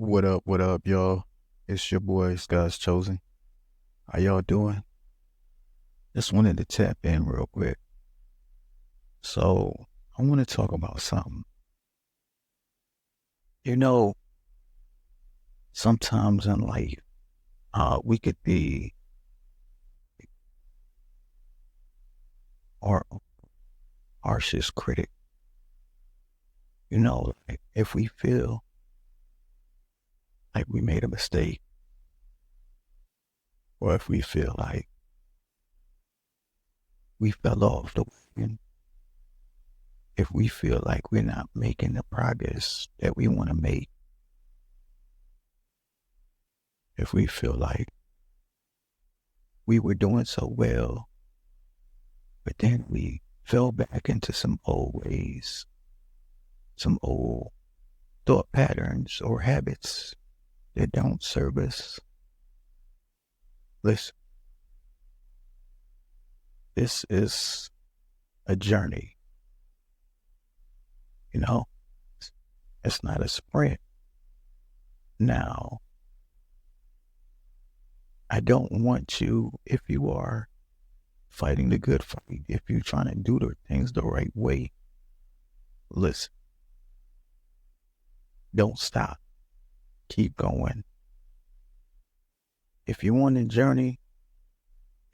What up, y'all? It's your boys, GodsChosen. How y'all doing? Just wanted to tap in real quick. So, I want to talk about something. You know, sometimes in life, we could be our harshest critic. Like if we feel like we made a mistake, or if we feel like we fell off the wagon, if we feel like we're not making the progress that we want to make, if we feel like we were doing so well, but then we fell back into some old ways, some old thought patterns or habits that don't serve us. Listen, this is a journey, you know? It's not a sprint. Now, I don't want you, if you are fighting the good fight, if you're trying to do the things the right way, listen, don't stop. Keep going. If you're on a journey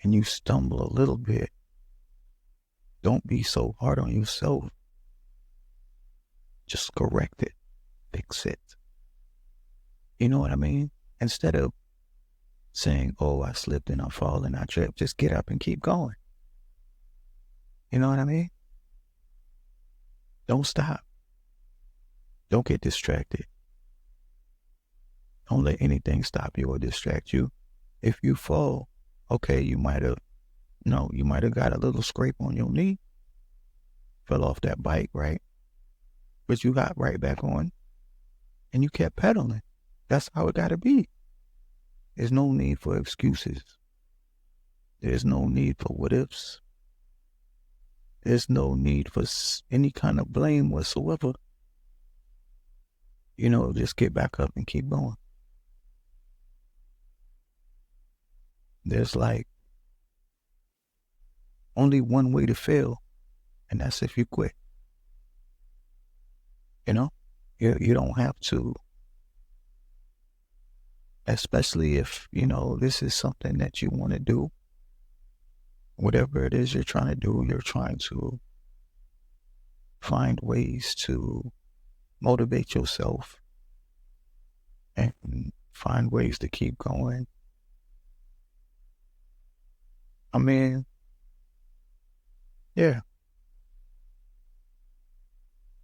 and you stumble a little bit, don't be so hard on yourself. Just correct it, fix it. You know what I mean? Instead of saying, oh, I slipped and I fall and I tripped, just get up and keep going. You know what I mean? Don't stop. Don't get distracted. Don't let anything stop you or distract you. If you fall, okay, you might have got a little scrape on your knee, fell off that bike, right? But you got right back on and you kept pedaling. That's how it got to be. There's no need for excuses. There's no need for what ifs. There's no need for any kind of blame whatsoever. Just get back up and keep going. There's like only one way to fail, and that's if you quit. You don't have to, especially if, this is something that you want to do. Whatever it is you're trying to do, you're trying to find ways to motivate yourself and find ways to keep going. I mean, yeah.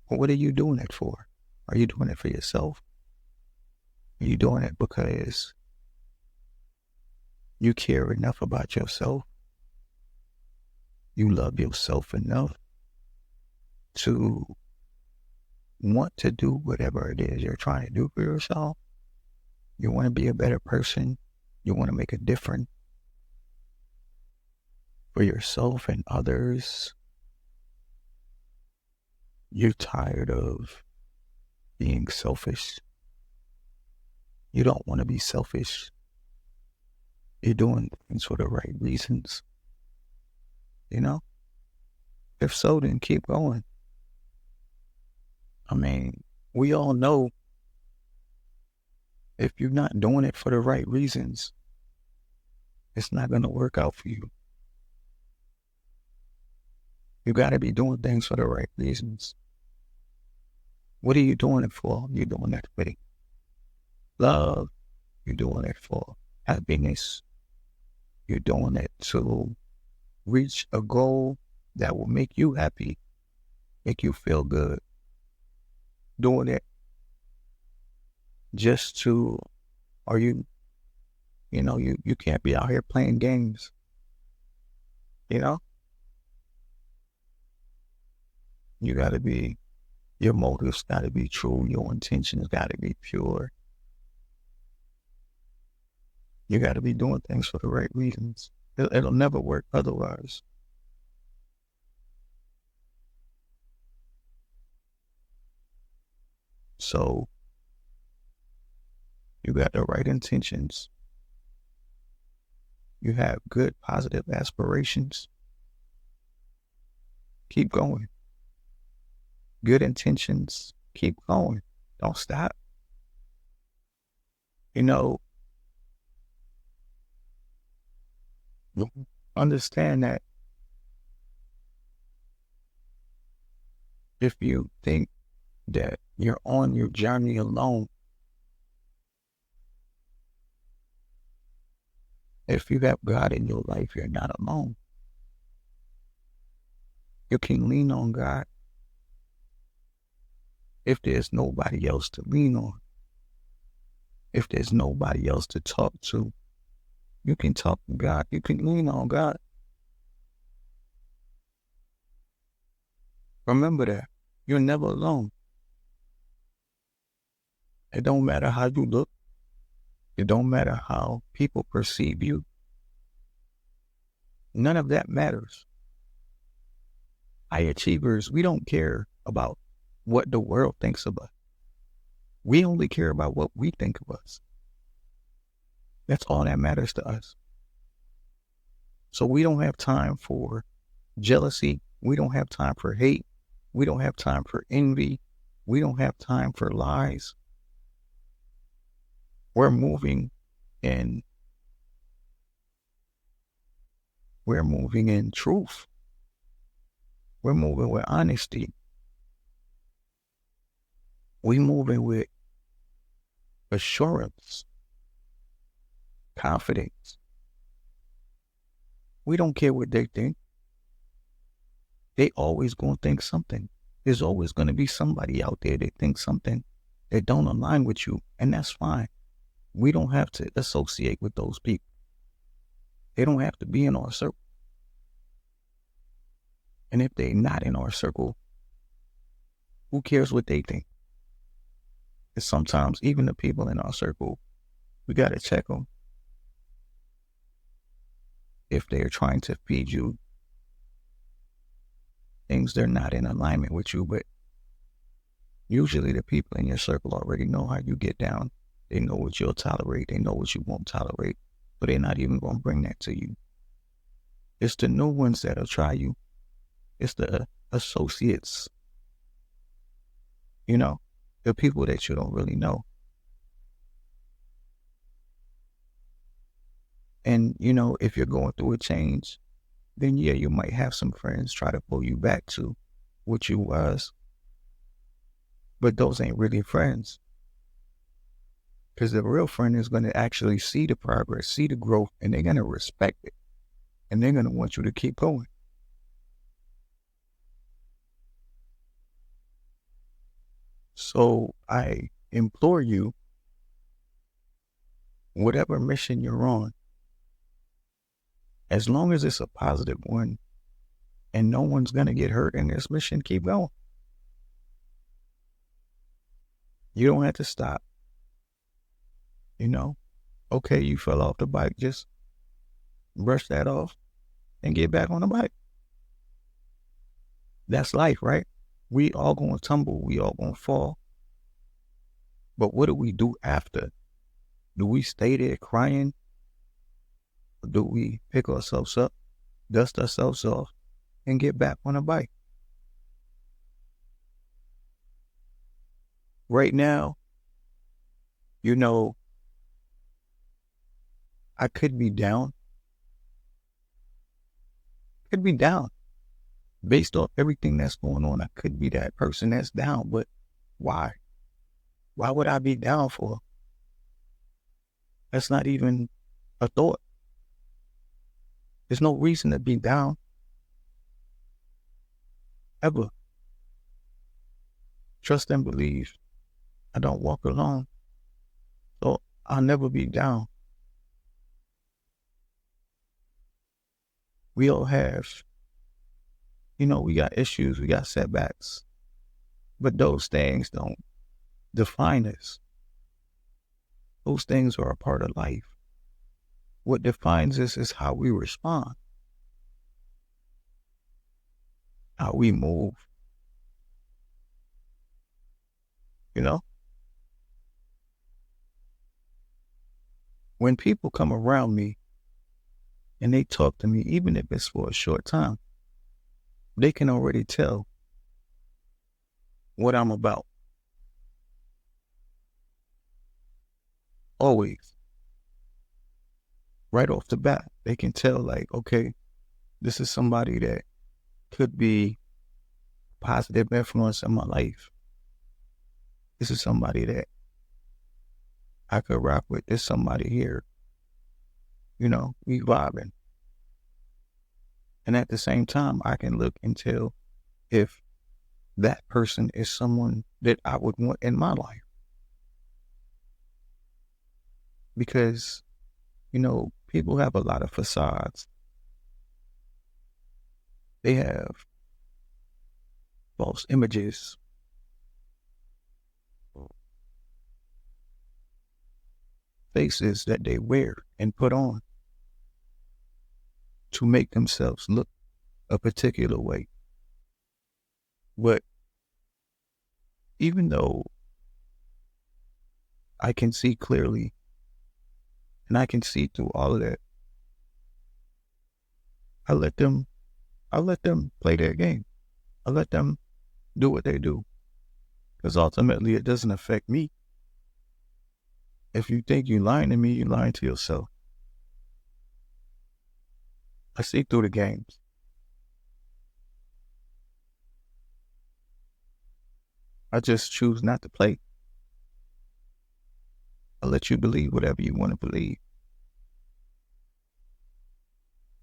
What are you doing it for? Are you doing it for yourself? Are you doing it because you care enough about yourself? You love yourself enough to want to do whatever it is you're trying to do for yourself? You want to be a better person? You want to make a difference for yourself and others? You're tired of being selfish. You don't want to be selfish. You're doing things for the right reasons. If so, then keep going. I mean, we all know if you're not doing it for the right reasons, it's not going to work out for you. You got to be doing things for the right reasons. What are you doing it for? You're doing it for love. You're doing it for happiness. You're doing it to reach a goal that will make you happy, make you feel good. Doing it just to, or you can't be out here playing games. You got to be, your motives got to be true. Your intentions got to be pure. You got to be doing things for the right reasons. It'll never work otherwise. So You got the right intentions. You have good, positive aspirations. Keep going. Good intentions. Keep going. Don't stop. You know, understand that if you think that you're on your journey alone, if you have God in your life, you're not alone. You can lean on God if there's nobody else to lean on. If there's nobody else to talk to, you can talk to God. You can lean on God. Remember that. You're never alone. It don't matter how you look. It don't matter how people perceive you. None of that matters. High achievers, we don't care about what the world thinks of us. We only care about what we think of us. That's all that matters to us. So we don't have time for jealousy. We don't have time for hate. We don't have time for envy. We don't have time for lies. We're moving in truth. We're moving with honesty. We're moving with assurance, confidence. We don't care what they think. They always going to think something. There's always going to be somebody out there that thinks something that don't align with you, and that's fine. We don't have to associate with those people. They don't have to be in our circle. And if they're not in our circle, who cares what they think? Because sometimes even the people in our circle, we got to check them. If they're trying to feed you things, they're not in alignment with you. But usually the people in your circle already know how you get down. They know what you'll tolerate. They know what you won't tolerate. But they're not even going to bring that to you. It's the new ones that'll try you. It's the associates, the people that you don't really know. And, if you're going through a change, then yeah, you might have some friends try to pull you back to what you was. But those ain't really friends. Because the real friend is going to actually see the progress, see the growth, and they're going to respect it. And they're going to want you to keep going. So I implore you, whatever mission you're on, as long as it's a positive one and no one's going to get hurt in this mission, keep going. You don't have to stop. Okay, you fell off the bike, just brush that off and get back on the bike. That's life, right? We all going to tumble. We all going to fall. But what do we do after? Do we stay there crying? Or do we pick ourselves up, dust ourselves off, and get back on the bike? Right now, I could be down. Based off everything that's going on. I could be that person that's down, but why? Why would I be down for? That's not even a thought. There's no reason to be down. Ever. Trust and believe. I don't walk alone. So I'll never be down. We all have, we got issues, we got setbacks. But those things don't define us. Those things are a part of life. What defines us is how we respond, how we move. when people come around me and they talk to me, even if it's for a short time, they can already tell what I'm about. Always. Right off the bat, they can tell, like, okay, this is somebody that could be positive influence in my life. This is somebody that I could rock with. There's somebody here, we vibing. And at the same time, I can look and tell if that person is someone that I would want in my life. Because, people have a lot of facades. They have false images, faces that they wear and put on to make themselves look a particular way. But even though I can see clearly and I can see through all of that, I let them play their game. I let them do what they do. Because ultimately it doesn't affect me. If you think you're lying to me, you're lying to yourself. I see through the games. I just choose not to play. I let you believe whatever you want to believe.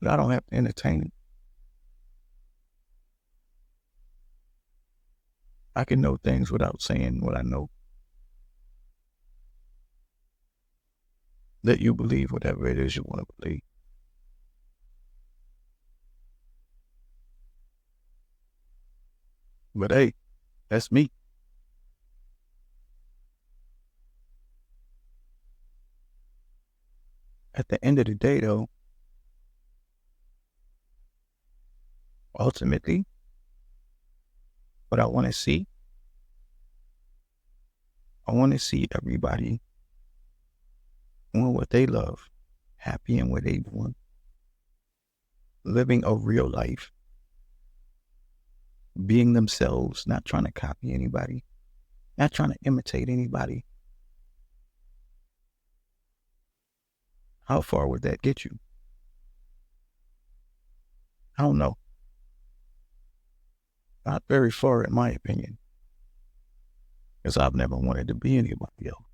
But I don't have to entertain it. I can know things without saying what I know. Let you believe whatever it is you want to believe. But hey, that's me. At the end of the day, though, ultimately, what I want to see everybody doing what they love, happy in what they doing, living a real life, being themselves, not trying to copy anybody, not trying to imitate anybody. How far would that get you? I don't know. Not very far, in my opinion, because I've never wanted to be anybody else.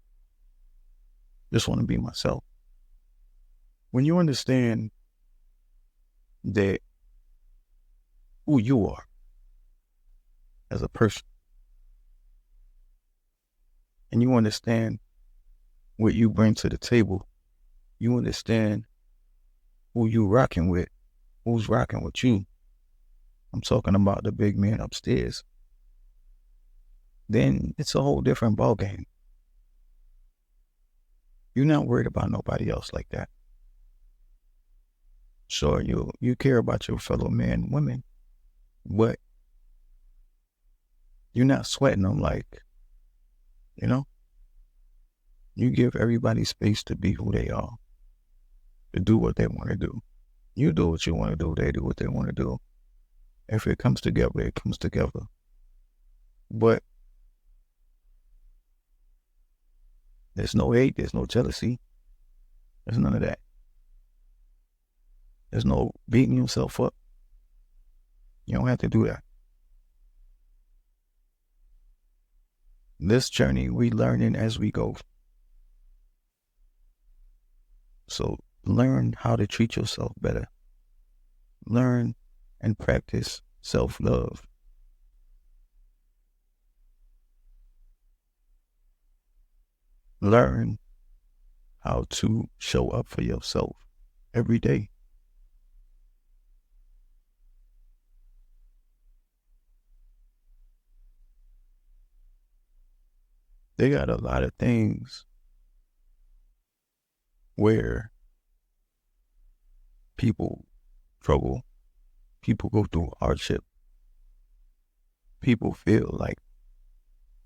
Just want to be myself. When you understand that who you are as a person, and you understand what you bring to the table, you understand who you rocking with, who's rocking with you. I'm talking about the big man upstairs. Then it's a whole different ballgame. You're not worried about nobody else like that. Sure, you care about your fellow men and women, but you're not sweating them like, you give everybody space to be who they are, to do what they want to do. You do what you want to do, they do what they want to do. If it comes together, it comes together. But there's no hate, there's no jealousy, there's none of that. There's no beating yourself up. You don't have to do that. This journey, we learning as we go. So learn how to treat yourself better. Learn and practice self-love. Learn how to show up for yourself every day. They got a lot of things where people struggle, people go through hardship, people feel like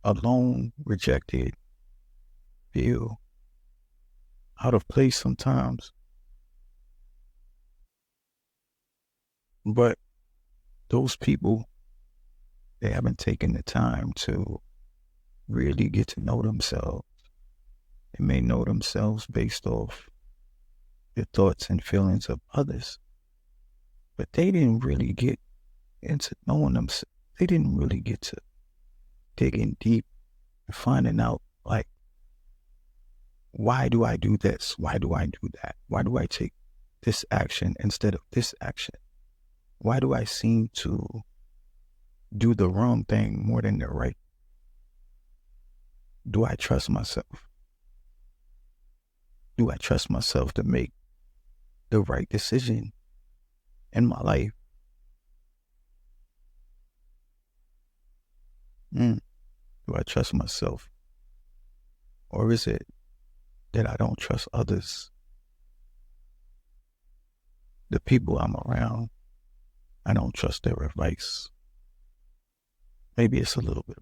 alone, rejected, feel out of place sometimes. But those people, they haven't taken the time to really get to know themselves. They may know themselves based off the thoughts and feelings of others, but they didn't really get into knowing themselves. They didn't really get to digging deep and finding out, like, why do I do this? Why do I do that? Why do I take this action instead of this action? Why do I seem to do the wrong thing more than the right? Do I trust myself? Do I trust myself to make the right decision in my life? Do I trust myself? Or is it that I don't trust others? The people I'm around, I don't trust their advice. Maybe it's a little bit,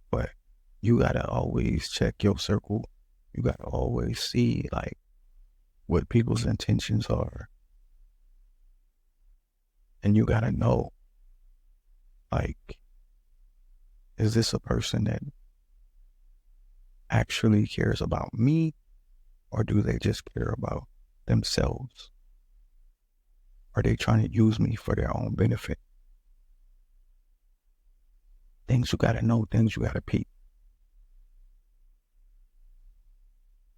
but you gotta always check your circle. You gotta always see, like, what people's intentions are. And you gotta know, like, is this a person that actually cares about me, or do they just care about themselves? Are they trying to use me for their own benefit? Things you gotta know, things you gotta peep.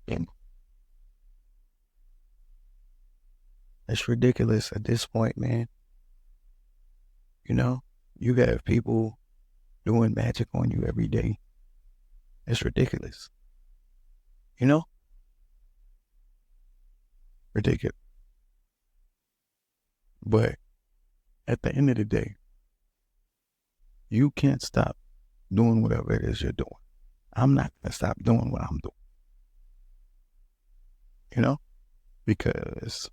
And it's ridiculous at this point, man. You know, you got people doing magic on you every day. It's ridiculous. You know? Ridiculous. But at the end of the day, you can't stop doing whatever it is you're doing. I'm not going to stop doing what I'm doing. You know? Because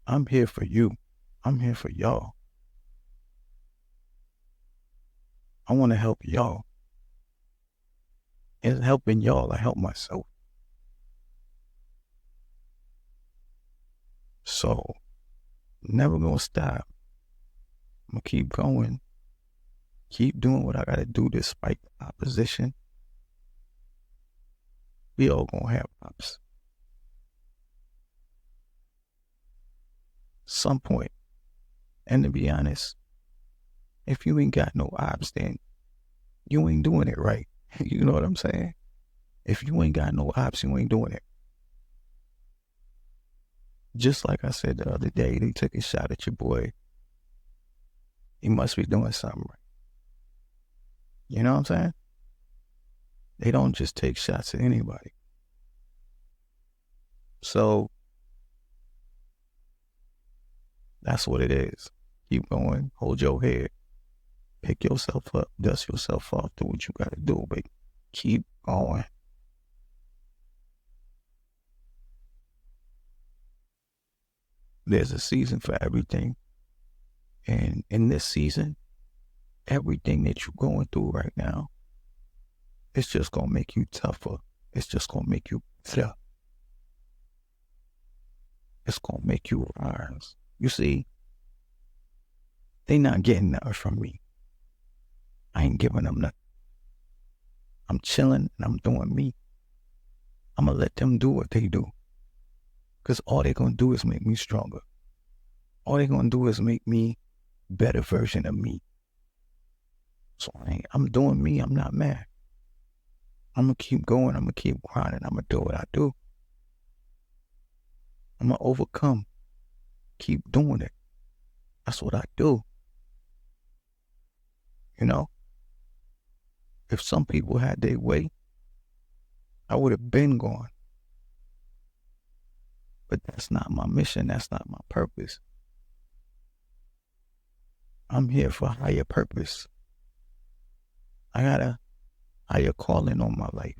I'm here for you. I'm here for y'all. I want to help y'all. And helping y'all, I help myself. So, never going to stop. I'm going to keep going. Keep doing what I got to do despite the opposition. We all going to have ops. Some point. And to be honest, if you ain't got no ops, then you ain't doing it right. You know what I'm saying? If you ain't got no ops, you ain't doing it. Just like I said the other day, they took a shot at your boy. He must be doing something right. You know what I'm saying? They don't just take shots at anybody. So that's what it is. Keep going. Hold your head. Pick yourself up. Dust yourself off. Do what you got to do, but keep going. There's a season for everything. And in this season, everything that you're going through right now, it's just going to make you tougher. It's just going to make you better. It's going to make you rise. You see, they not getting nothing from me. I ain't giving them nothing. I'm chilling and I'm doing me. I'm going to let them do what they do. Because all they're going to do is make me stronger. All they're going to do is make me a better version of me. So I'm doing me. I'm not mad. I'm going to keep going. I'm going to keep grinding. I'm going to do what I do. I'm going to overcome. Keep doing it. That's what I do. You know? If some people had their way, I would have been gone. But that's not my mission. That's not my purpose. I'm here for a higher purpose. I got a higher calling on my life.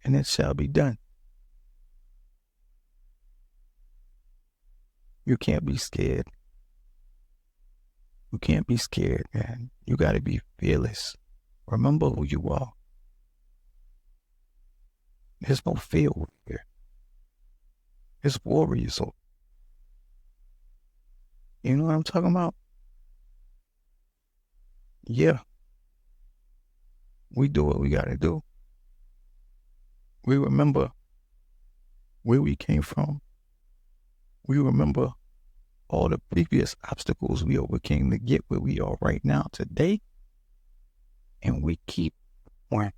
And it shall be done. You can't be scared. You can't be scared, man. You got to be fearless. Remember who you are. There's no fear here. It's warriors. So, you know what I'm talking about? Yeah. We do what we gotta do. We remember where we came from. We remember all the previous obstacles we overcame to get where we are right now today. And we keep going.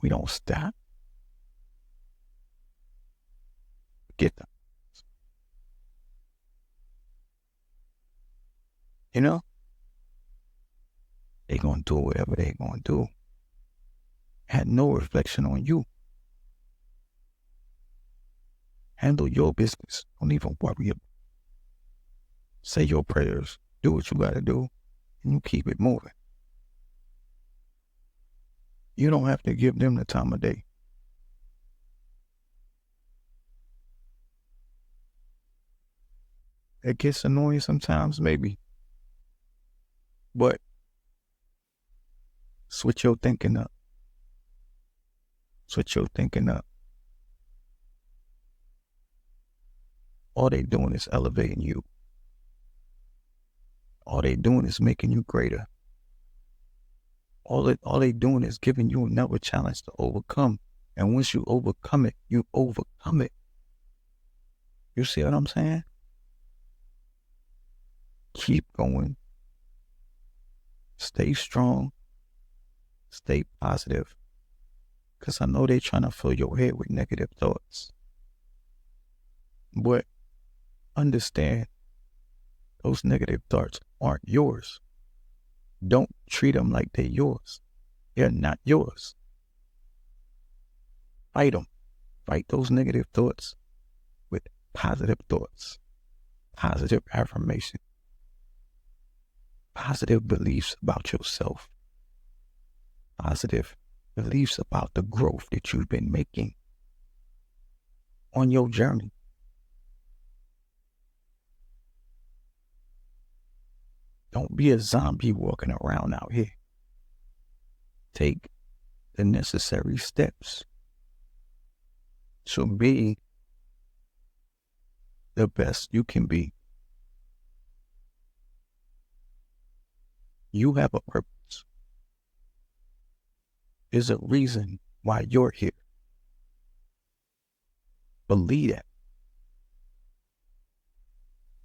We don't stop. Get them. You know? They gonna do whatever they gonna do. Had no reflection on you. Handle your business. Don't even worry about it. Say your prayers. Do what you gotta do. And you keep it moving. You don't have to give them the time of day. It gets annoying sometimes, maybe. But switch your thinking up. Switch your thinking up. All they doing is elevating you. All they doing is making you greater. All they doing is giving you another challenge to overcome. And once you overcome it, you overcome it. You see what I'm saying? Keep going. Stay strong. Stay positive. Because I know they're trying to fill your head with negative thoughts. But understand, those negative thoughts aren't yours. Don't treat them like they're yours. They're not yours. Fight them. Fight those negative thoughts with positive thoughts, positive affirmation, positive beliefs about yourself, positive beliefs about the growth that you've been making on your journey. Don't be a zombie walking around out here. Take the necessary steps to be the best you can be. You have a purpose. There's a reason why you're here. Believe that.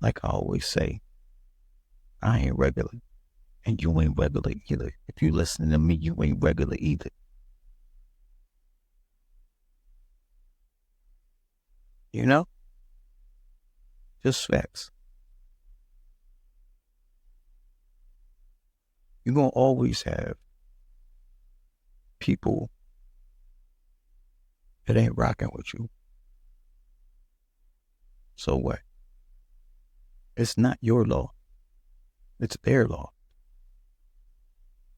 Like I always say, I ain't regular, and you ain't regular either. If you listen to me, you ain't regular either. You know? Just facts. You're going to always have people that ain't rocking with you. So what? It's not your law. It's their law.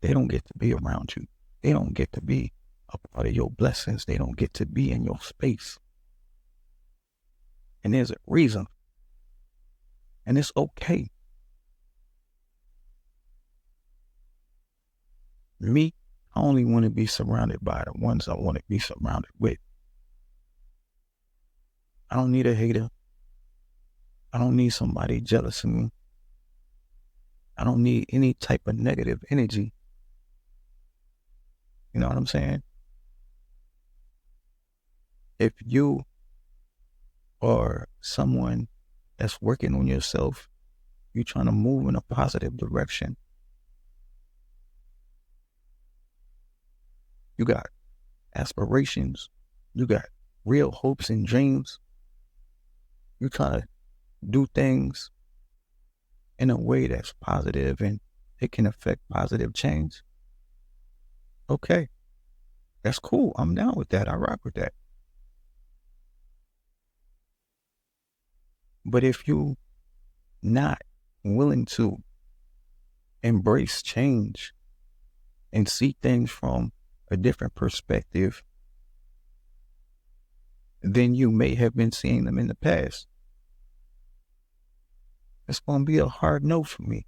They don't get to be around you. They don't get to be a part of your blessings. They don't get to be in your space. And there's a reason. And it's okay. Me, I only want to be surrounded by the ones I want to be surrounded with. I don't need a hater. I don't need somebody jealous of me. I don't need any type of negative energy. You know what I'm saying? If you are someone that's working on yourself, you're trying to move in a positive direction, you got aspirations, you got real hopes and dreams, you're trying to do things in a way that's positive and it can affect positive change. Okay, that's cool. I'm down with that. I rock with that. But if you not willing to embrace change and see things from a different perspective than you may have been seeing them in the past, it's going to be a hard no for me.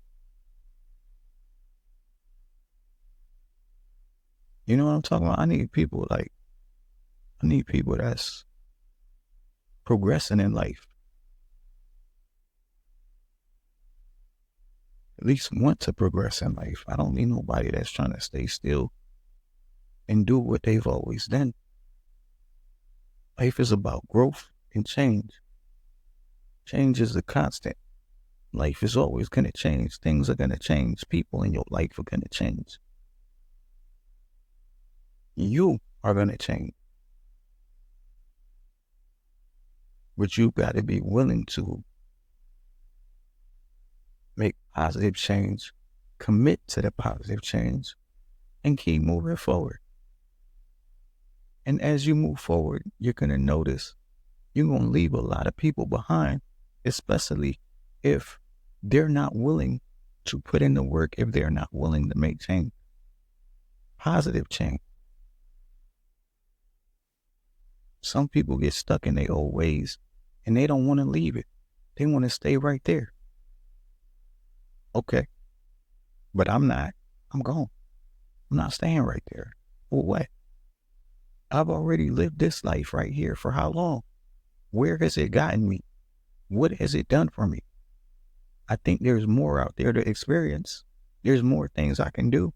You know what I'm talking about? I need people that's progressing in life. At least want to progress in life. I don't need nobody that's trying to stay still and do what they've always done. Life is about growth and change. Change is a constant. Life is always going to change. Things are going to change. People in your life are going to change. You are going to change. But you've got to be willing to make positive change, commit to the positive change, and keep moving forward. And as you move forward, you're going to notice you're going to leave a lot of people behind, especially if they're not willing to put in the work, if they're not willing to make change. Positive change. Some people get stuck in their old ways and they don't want to leave it. They want to stay right there. Okay. But I'm not. I'm gone. I'm not staying right there. For what? I've already lived this life right here for how long? Where has it gotten me? What has it done for me? I think there's more out there to experience. There's more things I can do.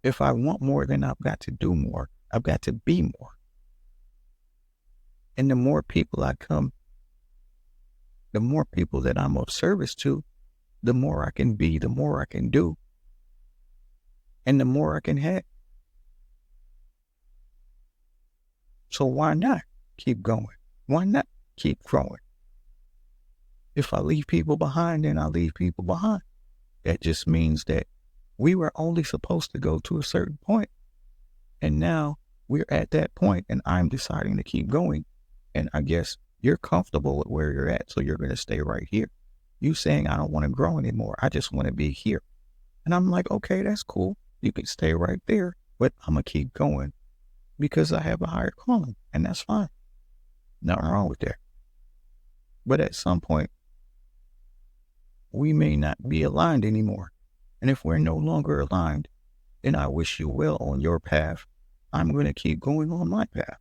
If I want more, then I've got to do more. I've got to be more. And the more people I come, the more people that I'm of service to, the more I can be, the more I can do, and the more I can have. So why not keep going? Why not keep growing? If I leave people behind, then I leave people behind. That just means that we were only supposed to go to a certain point. And now we're at that point and I'm deciding to keep going. And I guess you're comfortable with where you're at, so you're going to stay right here. You saying, I don't want to grow anymore. I just want to be here. And I'm like, okay, that's cool. You can stay right there, but I'm going to keep going because I have a higher calling, and that's fine. Nothing wrong with that. But at some point, we may not be aligned anymore. And if we're no longer aligned, then I wish you well on your path. I'm going to keep going on my path.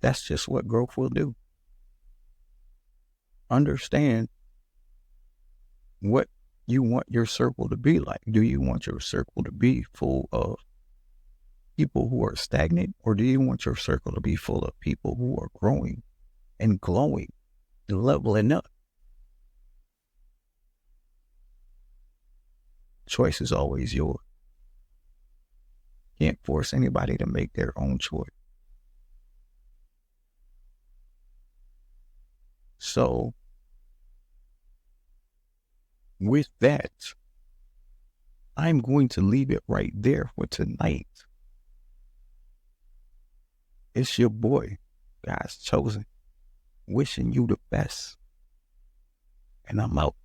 That's just what growth will do. Understand what you want your circle to be like. Do you want your circle to be full of people who are stagnant, or do you want your circle to be full of people who are growing and glowing and leveling up? Choice is always yours. Can't force anybody to make their own choice. So, with that, I'm going to leave it right there for tonight. It's your boy, GodsChosen, wishing you the best. And I'm out.